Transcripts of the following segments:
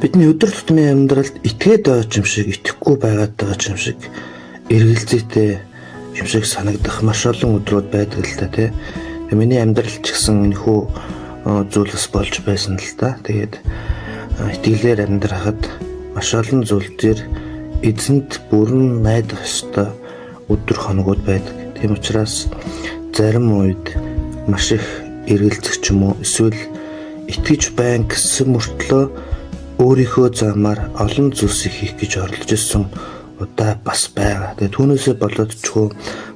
бидний өдөр тутмын амьдралд итгээд байгаа юм шиг, итгэхгүй байгаад байгаа юм шиг, эргэлзээтэй юм шиг санагдах маш олон өдрүүд байдаг л та тий. Миний амьдрал ч гэсэн энэхүү зүйлс болж байсан л та. Тэгээд итгэлээр амьдрахад маш олон зүйл дээр эзэнт бүрэн найдах ёстой өдөр хоногуд байдаг. Тийм учраас зарим үед маш их эргэлзэх ч юм уу, эсвэл итгэж байна гэсэн мөртлөө өөрийнхөө замаар олон зүйлсийг хийх гэж оролдож ирсэн удаа бас байгаа. Тэгээд түүнээсээ болоод ч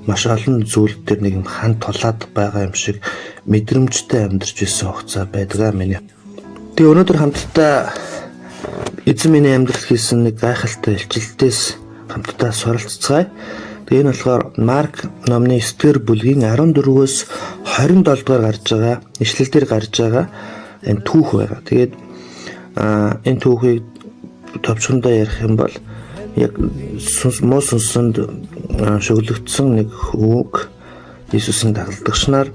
маш олон зүйл дээр нэг юм хан тулаад байгаа юм шиг мэдрэмжтэй амьдарч ирсэн хугацаа байдгаа миний. Тэгээд өнөөдөр хамтдаа эзэн миний амьдрал хийсэн нэг гайхалтай илчилтээс хамтдаа суралцгаая. Тэгээд энэ болохоор Марк номны 9-р бүлгийн 14-өөс 27 дугаар гарч байгаа, ишлэлдэр гарч байгаа энэ түүх байгаа. Тэгээд энэ түүхийг товчхондоо ярих юм бол яг муу сонсонд шөглөгдсөн нэг үг Иесусийн дагалдагчнаар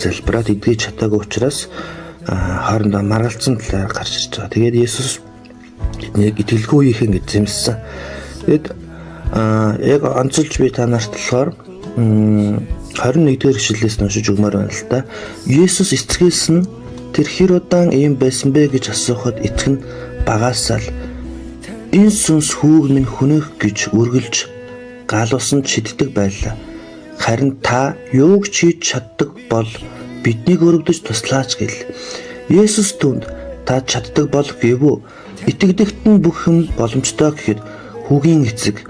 залбираад эдгэж чадаагүй учраас хоорондоо маргалцсан талаар гарч ирж байгаа. Тэгээд Иесус эднийг итгэлгүй хийх гэж зэмссэн. Тэгээд яг онцолж би та нарт болохоор 21-р ишлэлээс уншиж өгмөр байна л да. Иесус эцгээс нь тэр хэр удаан ийм байсан бэ гэж асуухад итгэн багаасаа л энэ сүнс хүүг минь хүнэх гэж үргэлж галуусан шиддэг байлаа. Харин та юуг ч хийж чаддаг бол биднийг өргөдөж туслаач гэл. Есүс түнд та чаддаг бол гэвүү. Итгэдэгт нь бүх юм боломжтой гэхэд хүүгийн эцэг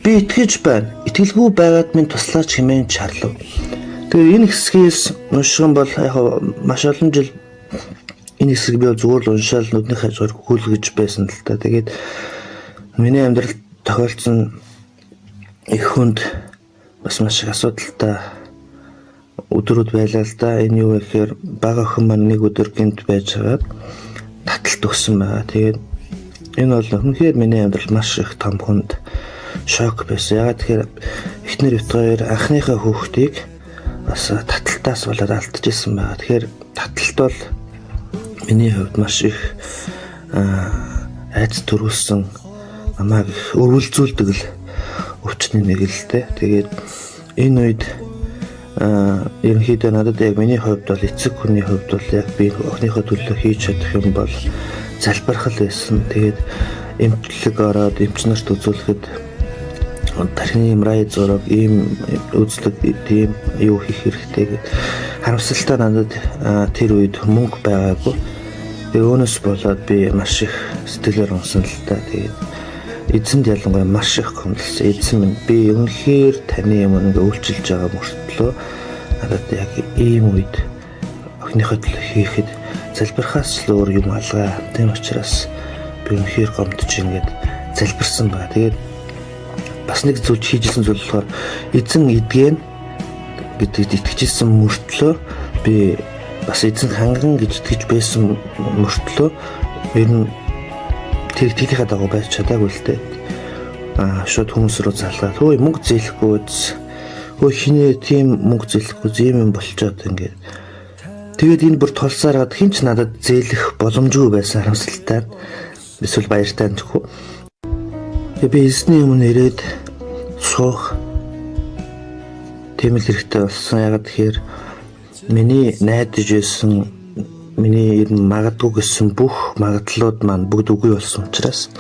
би итгэж байна. Итгэлгүй байгаад минь туслаач хэмээн чарлав. Тэгээ энэ хэсгээс унших юм бол яг маш олон жил энэ хэсгийг би зүгээр л уншаал нүдний хажуугаар хүлгэж байсан л та. Тэгээд миний амьдралд тохиолдсон их хүнд бас маш их асуудалтай өдрүүд байлаа л да. Энэ юу вэ гэхээр бага охин маань нэг өдөр гинт байж хагаад таталт өгсөн байгаа. Тэгээд энэ бол үнэхээр миний амьдрал маш их том хүнд шок байсан. Ягаад тэгэхээр эхнэр өвтгөр анхныхаа хүүхдийг бас таталтаас болоод алдчихсан байгаа. Тэгэхээр таталт бол миний хувьд маш их айц төрүүлсэн намайг өрүүлзүүлдэг л өвчтний нэг л дээ. Тэгээд энэ үед ерөнхийдөө надад яг миний хувьд бол эцэг хүний хувьд бол яг би охиныхоо төлөө хийж чадах юм бол залбирах л байсан. Тэгээд эмчлэг ороод эмч нарт үзүүлэхэд тархины MRI зураг ийм үзлэг тийм юу хийх хэрэгтэй гэдэг харамсалтай надад тэр үед мөнгө байгаагүй. Тэгээ өөнөөс болоод би маш их сэтгэлээр унсан л та. Тэгээд эзэнд ялангуяа маш их гомдлсон. Эзэн минь би үнэхээр таны юм ингээ үйлчилж байгаа мөртлөө надад яг ийм үед охиныхоо төлөө хийхэд залбирахаас л өөр юм алгаа. Тийм учраас би үнэхээр гомдож ингээд залбирсан байна. Тэгээд бас нэг зүйл хийжсэн зүйл болохоор эзэн эдгэн гэдэгт итгэжсэн мөртлөө би бас эзэн ханган гэж итгэж байсан мөртлөө ер нь тэр тийхээ дагуу байж чадаагүй л дээ. Шууд хүмүүс рүү залгаад хөөе мөнгө зээлэхгүй үз. Хөөе хинээ тийм мөнгө зээлэхгүй зэм юм болчоод ингээд. Тэгээд энэ бүр толсаараад хинч надад зээлэх боломжгүй байсан харамсалтай. Эсвэл баяртай гэхгүй. Би эзний өмнө ирээд суух тийм л хэрэгтэй болсон. Ягаад тэгэхээр миний найдаж байсан, миний ер нь магадгүй гэсэн бүх магадлалууд маань бүгд үгүй болсон учраас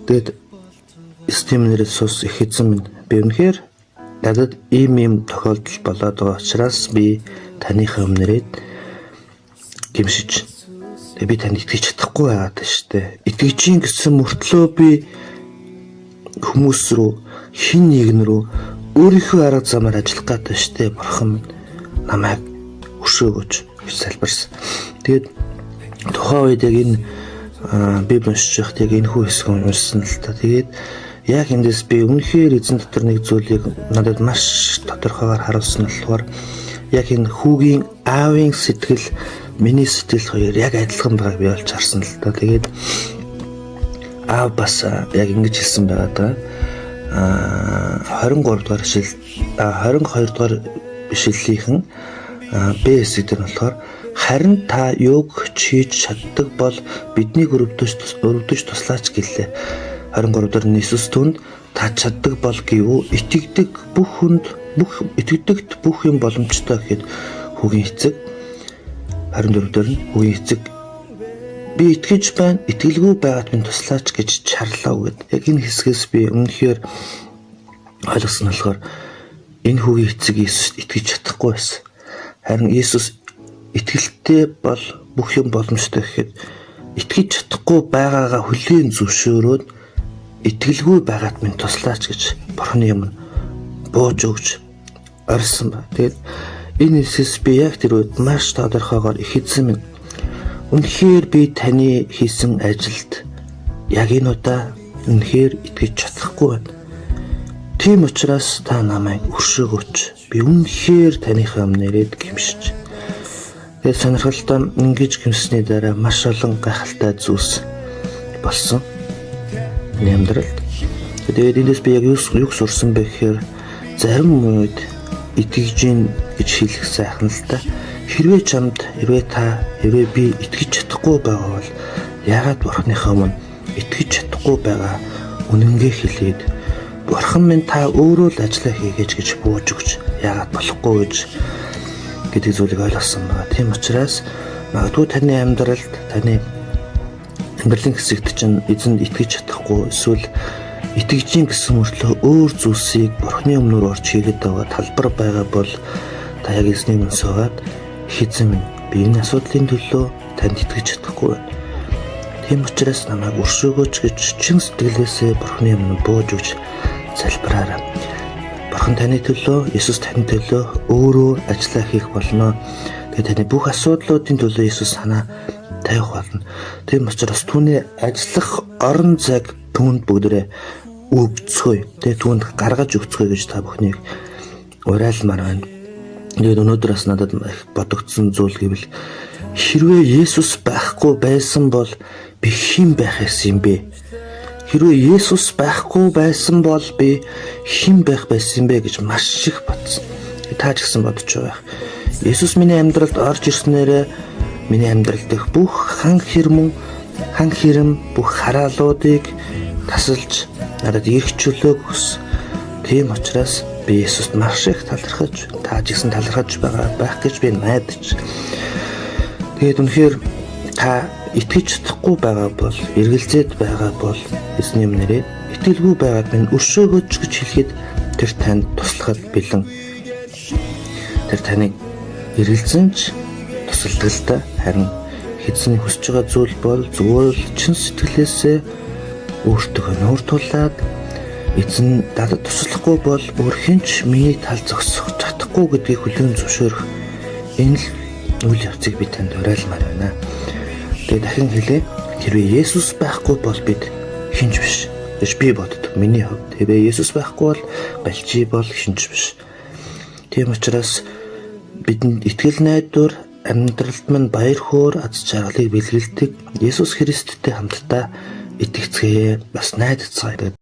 тэгээд эзний өмнө ирээд суус их эзэн минь би үнэхээр надад ийм тохиолдол болоод байгаа учраас би таныхаа өмнө ирээд гимшиж би танд итгэж чадахгүй байгаад байна шүү дээ. Итгэж ин гэсэн мөртлөө би хүмүүс рүү хин нэгэн рүү өөрийнхөө арга замаар ажиллах гэдэг шүү дээ. Бурхан намайг өшөөгөөч гэж залбирсан. Тэгээд тухайн үед яг энэ би уншиж байхад яг энэ хүү хэсэг уншсан л та. Тэгээд яг эндээс би үнэхээр эзэн дотор нэг зүйлийг надад маш тодорхойгоор харуулсан нь болохоор яг энэ хүүгийн аавын сэтгэл миний сэтгэл хоёр яг адилхан байгааг би олж харсан л та. Тэгээд аав бас яг ингэж хэлсэн байгаа даа. 23 дугаар ишлэл 22 дугаар ишлэлийнхэн Б хэсэг дээр болохоор Харин та юуг хийж чаддаг бол биднийг өрөвдөж туслаач гэлээ. 23 дээр Иесус түнд та чаддаг бол гэв итгэдэгт бүх юм боломжтой гэхэд хүүгийн эцэг 24 дээр хүүгийн эцэг би итгэж байна, итгэлгүй байгаад минь туслаач гэж чарлаа гэд. Яг энэ хэсгээс би өмнөхөр ойлгосон нь болохоор энэ хүүгийн эцэг Иесуст итгэж чадахгүй байсан. Харин Иесус итгэлтэй бол бүх юм боломжтой гэхэд итгэж чадахгүй байгаагаа хүлээн зөвшөөрөөд итгэлгүй байгаад минь туслаач гэж Бурхны юм бууж өгч орсон ба. Тэгээд энэ хэсгээс би яг тэр үед маш тодорхойгоор их эзэн минь үнэхээр би таны хийсэн ажилд яг энэ удаа үнэхээр итгэж чадахгүй байна. Тийм учраас та намайг өршөөгөөч. Би үнэхээр таныхаа өмнөрөд гимшиж. Тэгээд сонирхолтой ингэж гимсний дараа маш олон гайхалтай зүйлс болсон. Амьдралд. Тэгээд эндээс би яг юу сурсан бэ гэхээр зарим үед итгэж гин гэж хэлэх сайхан л та. Хэрвээ би итгэж чадахгүй байгаа бол яагаад Бурхныхаа өмнө итгэж чадахгүй байгаа үнэнгээ хэлээд Бурхан минь та өөрөө л ажиллаа хийгээч гэж бууж өгч яагаад болохгүй гэж гэдэг зүйлийг ойлгосон байна. Тийм учраас магадгүй таны амьдралд таны амьдралын хэсэгт чинь эзэнд итгэж чадахгүй эсвэл итгэжин гэсэн мөртлөө өөр зүйлсийг Бурхны өмнөр орж хийгээд байгаа талбар байгаа бол та яг эзний өмнө суугаад эзэн минь би энэ асуудлын төлөө танд итгэж чадахгүй байна. Тийм учраас намайг өршөөгөөч гэж чин сэтгэлээсээ Бурхны өмнө бууж өгч залбираарай. Бурхан таны төлөө, Иесус таны төлөө өөрөө ажиллаа хийх болно. Тэгээд таны бүх асуудлуудын төлөө Иесус санаа тавих болно. Тийм учраас түүний ажиллах орон зайг түүнд бүгдээрээ өгцгөөе. Тэгээд түүнд гаргаж өгцгөөе гэж та бүхнийг уриалмаар байна. Тэгээд өнөөдөр бас надад бодогдсон зүйл гэвэл хэрвээ Иесус байхгүй байсан бол би хэн байх юм бэ? Хэрвээ Иесус байхгүй байсан бол би хэн байх байсан бэ гэж маш их бодсон. Та ч гэсэн бодож байгаа. Иесус миний амьдралд орж ирснээрээ миний амьдрал дэх бүх хан хэрэм бүх хараалуудыг тасалж надад эрх чөлөөг өгс. Тийм учраас би Иесуст маш их талархаж, та ч гэсэн талархаж байх гэж би найдаж. Тэгээд үнэхээр та итгэж чадахгүй байгаа бол, эргэлзээд байгаа бол эзний өмнөрөө итгэлгүй байгаад минь өршөөгөөч гэж хэлэхэд тэр танд туслахад бэлэн. Тэр таныг эргэлзэнч тусалдаг л да. Харин эзний хүсэж байгаа зүйл бол зүгээр л чин сэтгэлээсээ өөртөө нууртуулаад эзэн надад туслахгүй бол өөр хинч миний тал зогсох чадахгүй гэдгийг хүлээн зөвшөөрөх энэ л үйл явцыг би танд уриалмаар байна. Тэгээд дахин хэлээ. Хэрвээ Иесус байхгүй бол бид хинч биш гэж би боддог. Миний хувьд хэрвээ Иесус байхгүй бол балжи бол хинч биш. Тийм учраас бидэнд итгэл найдвар амьдралд минь баяр хөөр аз жаргалыг бэлгэлдэг Иесус Христтэй хамтдаа итгэцгээе. Бас найдацгаая.